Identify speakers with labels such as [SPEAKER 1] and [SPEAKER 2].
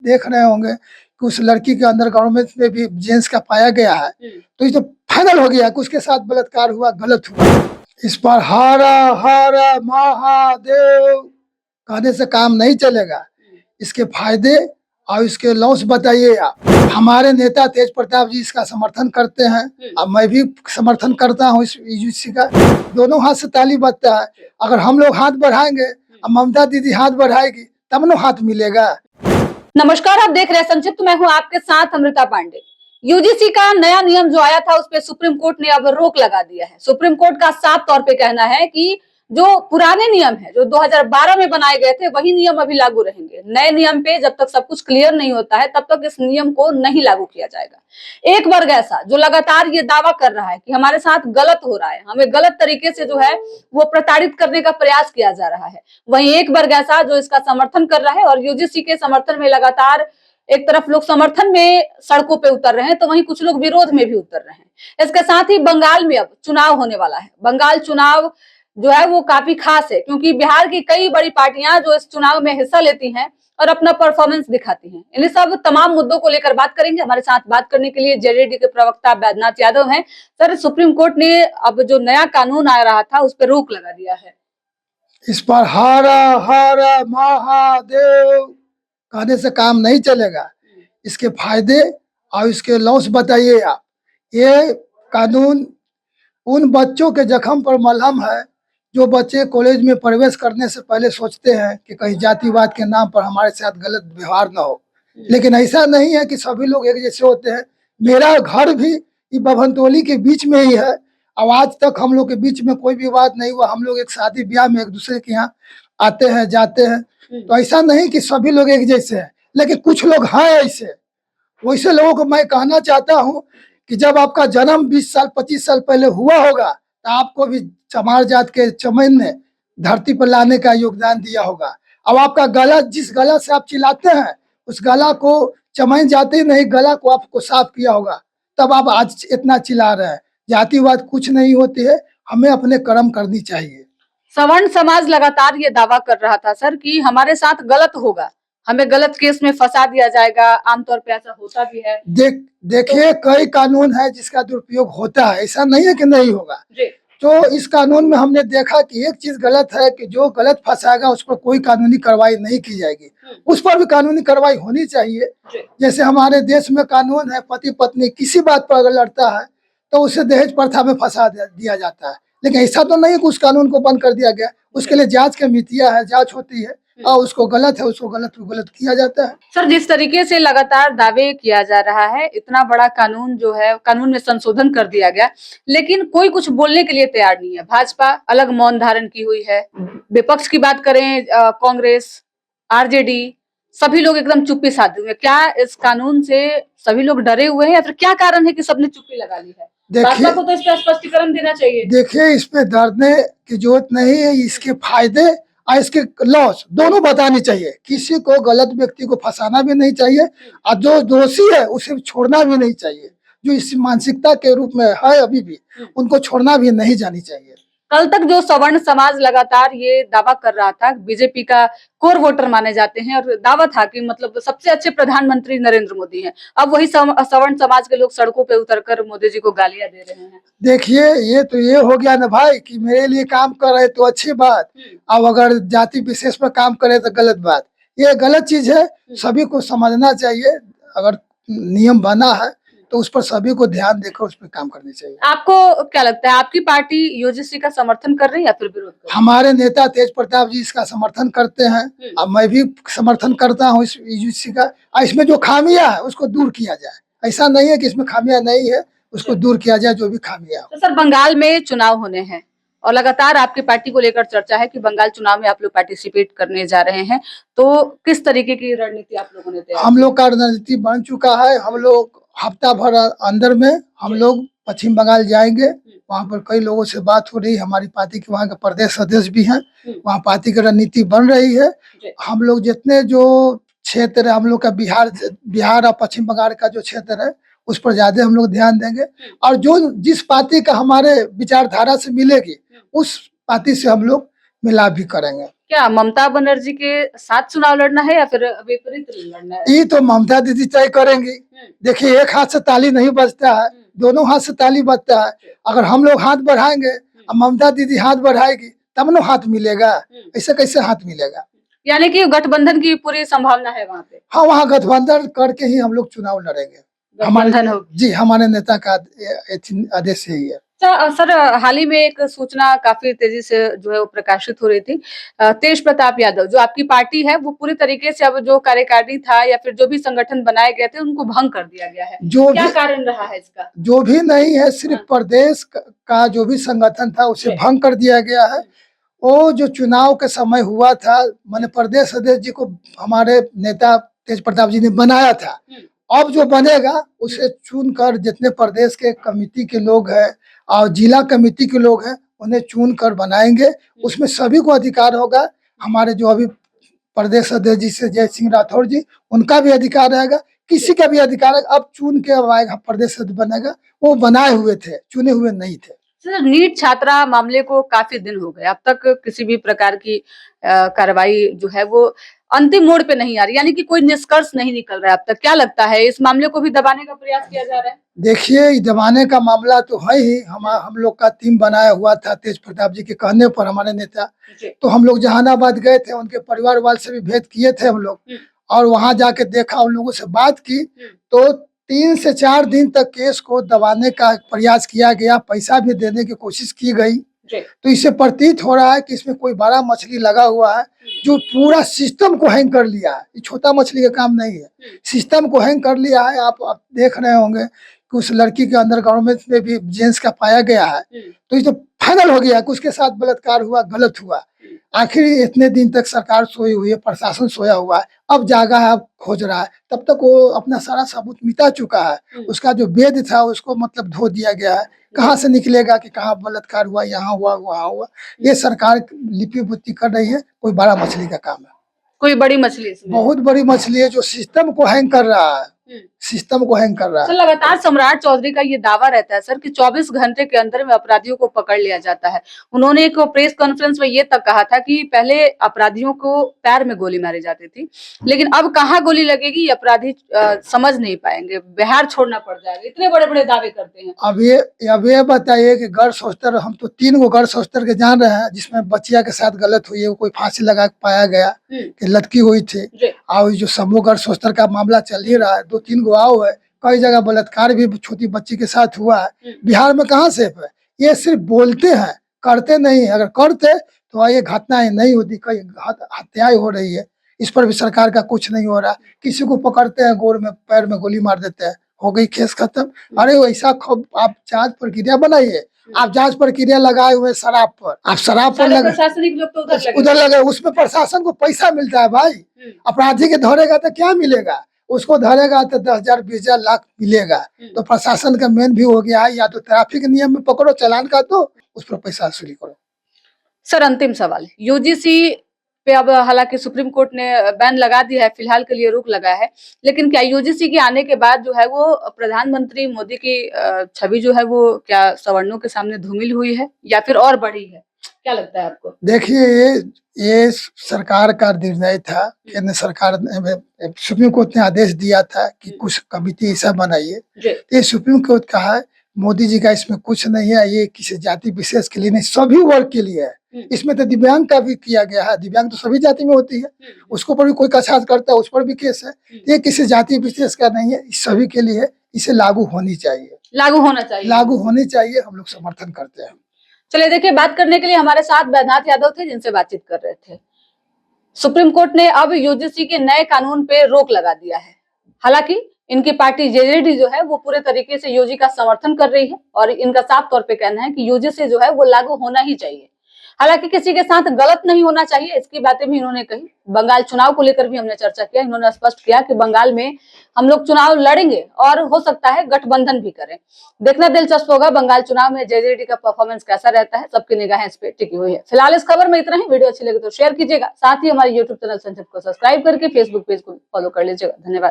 [SPEAKER 1] देख रहे होंगे कि उस लड़की के अंदर गवर्नमेंट में भी जेंट्स का पाया गया है, तो ये तो फाइनल हो गया कि उसके साथ बलात्कार हुआ, गलत हुआ। इस पर हारा हारा महादेव कहने से काम नहीं चलेगा। इसके फायदे और इसके लॉस बताइए आप। हमारे नेता तेज प्रताप जी इसका समर्थन करते हैं और मैं भी समर्थन करता हूँ इस यूजीसी का। दोनों हाथ से ताली बजता है। अगर हम लोग हाथ बढ़ाएंगे और ममता दीदी हाथ बढ़ाएगी तब ना हाथ मिलेगा।
[SPEAKER 2] नमस्कार, आप देख रहे हैं संक्षिप्त। मैं हूं आपके साथ अमृता पांडे। यूजीसी का नया नियम जो आया था उस पे सुप्रीम कोर्ट ने अब रोक लगा दिया है। सुप्रीम कोर्ट का साफ तौर पे कहना है कि जो पुराने नियम है जो 2012 में बनाए गए थे वही नियम अभी लागू रहेंगे। नए नियम पे जब तक सब कुछ क्लियर नहीं होता है तब तक इस नियम को नहीं लागू किया जाएगा। एक वर्ग ऐसा जो लगातार ये दावा कर रहा है कि हमारे साथ गलत हो रहा है, हमें गलत तरीके से जो है वो प्रताड़ित करने का प्रयास किया जा रहा है, वहीं एक वर्ग ऐसा जो इसका समर्थन कर रहा है। और यूजीसी के समर्थन में लगातार एक तरफ लोग समर्थन में सड़कों पे उतर रहे हैं तो वहीं कुछ लोग विरोध में भी उतर रहे हैं। इसके साथ ही बंगाल में अब चुनाव होने वाला है। बंगाल चुनाव जो है वो काफी खास है क्योंकि बिहार की कई बड़ी पार्टियां जो इस चुनाव में हिस्सा लेती हैं और अपना परफॉर्मेंस दिखाती हैं। इन सब तमाम मुद्दों को लेकर बात करेंगे। हमारे साथ बात करने के लिए जेडीडी के प्रवक्ता बैद्यनाथ यादव हैं। सर, सुप्रीम कोर्ट ने अब जो नया कानून आ रहा था उस पर रोक लगा दिया है।
[SPEAKER 1] इस पर हारा हारा महादेव कहने से काम नहीं चलेगा। इसके फायदे और इसके लॉस बताइए आप। ये कानून उन बच्चों के जख्म पर मलहम है जो बच्चे कॉलेज में प्रवेश करने से पहले सोचते हैं कि कहीं जातिवाद के नाम पर हमारे साथ गलत व्यवहार न हो। लेकिन ऐसा नहीं है कि सभी लोग एक जैसे होते हैं। मेरा घर भी ये बभनतोली के बीच में ही है और आज तक हम लोग के बीच में कोई विवाद नहीं हुआ। हम लोग एक शादी ब्याह में एक दूसरे के यहाँ आते हैं जाते हैं, तो ऐसा नहीं कि सभी लोग एक जैसे हैं, लेकिन कुछ लोग हैं ऐसे। वैसे लोगों को मैं कहना चाहता हूँ कि जब आपका जन्म 20 साल 25 साल पहले हुआ होगा तो आपको भी चमार जात के चमन ने धरती पर लाने का योगदान दिया होगा। अब आपका गला, जिस गला से आप चिल्लाते हैं उस गला को चमन जाते ही नहीं, गला को आपको साफ किया होगा, तब आप आज इतना चिल्ला रहे हैं। जातिवाद कुछ नहीं होती है, हमें अपने कर्म करनी चाहिए।
[SPEAKER 2] सवर्ण समाज लगातार ये दावा कर रहा था सर कि हमारे साथ गलत होगा, हमें गलत केस में फंसा दिया जाएगा। आमतौर पे ऐसा होता भी है।
[SPEAKER 1] देखिए कई कानून है जिसका दुरुपयोग होता है, ऐसा नहीं है कि नहीं होगा। तो इस कानून में हमने देखा कि एक चीज गलत है कि जो गलत फंसाएगा उस पर कोई कानूनी कार्रवाई नहीं की जाएगी, उस पर भी कानूनी कार्रवाई होनी चाहिए। जैसे हमारे देश में कानून है, पति पत्नी किसी बात पर अगर लड़ता है तो उसे दहेज प्रथा में फंसा दिया जाता है। लेकिन ऐसा तो नहीं कि उस कानून को बंद कर दिया गया। उसके लिए जांच कमेटियां है, जांच होती है और उसको गलत है उसको गलत किया जाता है।
[SPEAKER 2] सर, जिस तरीके से लगातार दावे किया जा रहा है, इतना बड़ा कानून जो है कानून में संशोधन कर दिया गया, लेकिन कोई कुछ बोलने के लिए तैयार नहीं है। भाजपा अलग मौन धारण की हुई है। विपक्ष की बात करें, कांग्रेस, आरजेडी, सभी लोग एकदम चुप्पी साधे हुए। क्या इस कानून से सभी लोग डरे हुए हैं या फिर क्या कारण है कि सबने चुप्पी लगा ली है? भाजपा को तो इस पर स्पष्टीकरण देना चाहिए।
[SPEAKER 1] देखिए, इस पे डरने की जरूरत नहीं है। इसके फायदे और इसके लॉस दोनों बतानी चाहिए। किसी को गलत व्यक्ति को फंसाना भी नहीं चाहिए और जो दोषी है उसे छोड़ना भी नहीं चाहिए। जो इस मानसिकता के रूप में है अभी भी, उनको छोड़ना भी नहीं जानी चाहिए।
[SPEAKER 2] कल तक जो सवर्ण समाज लगातार ये दावा कर रहा था, बीजेपी का कोर वोटर माने जाते हैं और दावा था कि मतलब सबसे अच्छे प्रधानमंत्री नरेंद्र मोदी हैं, अब वही सवर्ण समाज के लोग सड़कों पे उतरकर मोदी जी को गालियां दे रहे हैं।
[SPEAKER 1] देखिए, ये हो गया ना भाई कि मेरे लिए काम कर रहे तो अच्छी बात, अब अगर जाति विशेष पर काम करे तो गलत बात। ये गलत चीज है, सभी को समझना चाहिए। अगर नियम बना है तो उस पर सभी को ध्यान देकर उस पर काम करनी चाहिए।
[SPEAKER 2] आपको क्या लगता है, आपकी पार्टी यूजीसी का समर्थन कर रही है या फिर विरोध कर रही है?
[SPEAKER 1] हमारे नेता तेज प्रताप जी इसका समर्थन करते हैं और मैं भी समर्थन करता हूँ इस यूजीसी का। इसमें जो खामियां है उसको दूर किया जाए। ऐसा नहीं है कि इसमें खामियां नहीं है, उसको दूर किया जाए जो भी खामियां।
[SPEAKER 2] तो सर, बंगाल में चुनाव होने हैं और लगातार आपकी पार्टी को लेकर चर्चा है कि बंगाल चुनाव में आप लोग पार्टिसिपेट करने जा रहे हैं, तो किस तरीके की रणनीति आप लोगों ने तैयार?
[SPEAKER 1] हम लोग का रणनीति बन चुका है। हम लोग हफ्ता भर अंदर में हम लोग पश्चिम बंगाल जाएंगे। वहाँ पर कई लोगों से बात हो रही है। हमारी पार्टी के वहाँ के प्रदेश अध्यक्ष भी हैं, वहाँ पार्टी की रणनीति बन रही है। हम लोग जितने जो क्षेत्र है, हम लोग का बिहार और पश्चिम बंगाल का जो क्षेत्र है उस पर ज्यादा हम लोग ध्यान देंगे और जो जिस पार्टी का हमारे विचारधारा से मिलेगी उस पार्टी से हम लोग मिलाप भी करेंगे।
[SPEAKER 2] क्या ममता बनर्जी के साथ चुनाव लड़ना है या फिर विपरीत लड़ना है?
[SPEAKER 1] ये तो ममता दीदी तय करेंगी। देखिए, एक हाथ से ताली नहीं बजता है, दोनों हाथ से ताली बजता है। अगर हम लोग हाथ बढ़ाएंगे और ममता दीदी हाथ बढ़ाएगी तब ना हाथ मिलेगा, ऐसे कैसे हाथ मिलेगा?
[SPEAKER 2] यानी कि गठबंधन की पूरी संभावना है वहाँ पे।
[SPEAKER 1] हाँ, वहाँ गठबंधन करके ही हम लोग चुनाव लड़ेंगे।
[SPEAKER 2] गठबंधन हो
[SPEAKER 1] जी, हमारे नेता का आदेश यही है।
[SPEAKER 2] सर, हाल ही में एक सूचना काफी तेजी से जो है वो प्रकाशित हो रही थी। तेज प्रताप यादव जो आपकी पार्टी है वो पूरी तरीके से अब जो कार्यकारिणी था या फिर जो भी संगठन बनाए गए थे उनको भंग कर दिया गया है। क्या कारण रहा है इसका? जो
[SPEAKER 1] भी नहीं है, सिर्फ प्रदेश का जो भी संगठन था उसे भंग कर दिया गया है। वो जो चुनाव के समय हुआ था, माने प्रदेश अध्यक्ष जी को हमारे नेता तेज प्रताप जी ने बनाया था। अब जो बनेगा उसे चुनकर जितने प्रदेश के कमेटी के लोग हैं और जिला कमेटी के लोग हैं उन्हें चुन कर बनाएंगे। उसमें सभी को अधिकार होगा। हमारे जो अभी प्रदेश अध्यक्ष जी से जय सिंह राठौर जी, उनका भी अधिकार रहेगा, किसी का भी अधिकार है। अब चुन के आएगा प्रदेश अध्यक्ष बनेगा। वो बनाए हुए थे, चुने हुए नहीं थे।
[SPEAKER 2] सर, नीट छात्रा मामले को काफी दिन हो गए, अब तक किसी भी प्रकार की कार्रवाई जो है वो अंतिम मोड़ पे नहीं आ रही, यानी कि कोई निष्कर्ष नहीं निकल रहा है अब तक। क्या लगता है इस मामले को भी दबाने का प्रयास किया जा रहा है?
[SPEAKER 1] देखिए, दबाने का मामला तो है ही। हम लोग का टीम बनाया हुआ था तेज प्रताप जी के कहने पर, हमारे नेता। तो हम लोग जहानाबाद गए थे, उनके परिवार वाले से भी भेंट किए थे हम लोग, और वहां जाके देखा, उन लोगों से बात की। तो 3 से 4 दिन तक केस को दबाने का प्रयास किया गया, पैसा भी देने की कोशिश की गई। तो इससे प्रतीत हो रहा है कि इसमें कोई बड़ा मछली लगा हुआ है जो पूरा सिस्टम को हैंग कर लिया है। ये छोटा मछली का काम नहीं है, सिस्टम को हैंग कर लिया है। आप देख रहे होंगे कि उस लड़की के अंदर गवर्नमेंट में भी जेंट्स का पाया गया है। तो ये तो फाइनल हो गया कि उसके साथ बलात्कार हुआ, गलत हुआ। आखिर इतने दिन तक सरकार सोई हुई है, प्रशासन सोया हुआ है, अब जागा है, अब खोज रहा है। तब तक वो अपना सारा सबूत मिटा चुका है। उसका जो वेद था उसको मतलब धो दिया गया है। कहाँ से निकलेगा कि कहाँ बलात्कार हुआ, यहाँ हुआ, वहाँ हुआ? ये सरकार लिपि कर रही है। कोई बड़ा मछली का काम है,
[SPEAKER 2] कोई बड़ी मछली इसमें?
[SPEAKER 1] बहुत बड़ी मछली है जो सिस्टम को हैंग कर रहा है, सिस्टम को हैंग कर रहा है।
[SPEAKER 2] लगातार सम्राट चौधरी का ये दावा रहता है सर कि 24 घंटे के अंदर में अपराधियों को पकड़ लिया जाता है। उन्होंने एक प्रेस कॉन्फ्रेंस में ये तक कहा था कि पहले अपराधियों को पैर में गोली मारी जाती थी, लेकिन अब कहाँ गोली लगेगी ये अपराधी समझ नहीं पाएंगे, बिहार छोड़ना पड़ जाएगा। इतने बड़े बड़े दावे करते हैं।
[SPEAKER 1] अब ये बताइए कि गर्ल्स हॉस्टल, हम तो 3 गो गर्ल्स हॉस्टल के जान रहे हैं जिसमें बच्चिया के साथ गलत हुई है, कोई फांसी लगा पाया गया कि लटकी हुई थी। और जो समूह गर्ल्स हॉस्टल का मामला चल ही रहा है, 2-3 गो आओ है, कई जगह बलात्कार भी छोटी बच्ची के साथ हुआ है। बिहार में कहाँ सेफ है? ये सिर्फ बोलते हैं, करते नहीं है। अगर करते तो ये घटनाएं नहीं होती, कई हत्याएं हो रही है। इस पर भी सरकार का कुछ नहीं हो रहा। किसी को पकड़ते हैं, गोर में पैर में गोली मार देते हैं, हो गई केस खत्म। अरे वैसा आप जांच प्रक्रिया बनाइए। आप जांच प्रक्रिया लगाए हुए शराब पर, आप शराब पर लगे,
[SPEAKER 2] प्रशासनिक लोग तो
[SPEAKER 1] उधर लगे, उसमें प्रशासन को पैसा मिलता है भाई। अपराधी के धरेगा तो क्या मिलेगा? उसको धरेगा तो 10,000, 20,000, लाख मिलेगा। तो प्रशासन का मेन भी हो गया है, या तो ट्रैफिक नियम में पकड़ो, चालान का दो, उस पर पैसा वसूली करो।
[SPEAKER 2] सर, अंतिम सवाल, यूजीसी पे अब हालांकि सुप्रीम कोर्ट ने बैन लगा दिया है, फिलहाल के लिए रोक लगा है, लेकिन क्या यूजीसी के आने के बाद जो है वो प्रधानमंत्री मोदी की छवि जो है वो क्या सवर्णों के सामने धूमिल हुई है या फिर और बढ़ी है? क्या लगता है आपको?
[SPEAKER 1] देखिए, ये सरकार का निर्णय था। केंद्र सरकार ने, सुप्रीम कोर्ट ने आदेश दिया था कि कुछ कमेटी ऐसा बनाइए। ये सुप्रीम कोर्ट का है, मोदी जी का इसमें कुछ नहीं है। ये किसी जाति विशेष के लिए नहीं, सभी वर्ग के लिए है। इसमें तो दिव्यांग का भी किया गया है। दिव्यांग तो सभी जाति में होती है, उसको पर भी कोई कछात करता है, उस पर भी केस है। ये किसी जाति विशेष का नहीं है, सभी के लिए है। इसे लागू होनी चाहिए,
[SPEAKER 2] लागू होना चाहिए,
[SPEAKER 1] लागू होनी चाहिए। हम लोग समर्थन करते हैं।
[SPEAKER 2] चलिए, देखिए, बात करने के लिए हमारे साथ बैद्यनाथ यादव थे जिनसे बातचीत कर रहे थे। सुप्रीम कोर्ट ने अब यूजीसी के नए कानून पे रोक लगा दिया है। हालांकि इनकी पार्टी जेजेडी जो है वो पूरे तरीके से यूजी का समर्थन कर रही है और इनका साफ तौर पे कहना है कि यूजीसी जो है वो लागू होना ही चाहिए। हालांकि किसी के साथ गलत नहीं होना चाहिए, इसकी बातें भी इन्होंने कही। बंगाल चुनाव को लेकर भी हमने चर्चा किया। इन्होंने स्पष्ट किया कि बंगाल में हम लोग चुनाव लड़ेंगे और हो सकता है गठबंधन भी करें। देखना दिलचस्प होगा बंगाल चुनाव में जेजेडी का परफॉर्मेंस कैसा रहता है। सबकी निगाहें इस पे टिकी हुई है। फिलहाल इस खबर में इतना ही। वीडियो अच्छी लगे तो शेयर कीजिएगा, साथ ही हमारे यूट्यूब चैनल संचित को सब्सक्राइब करके फेसबुक पेज को फॉलो कर लीजिएगा। धन्यवाद।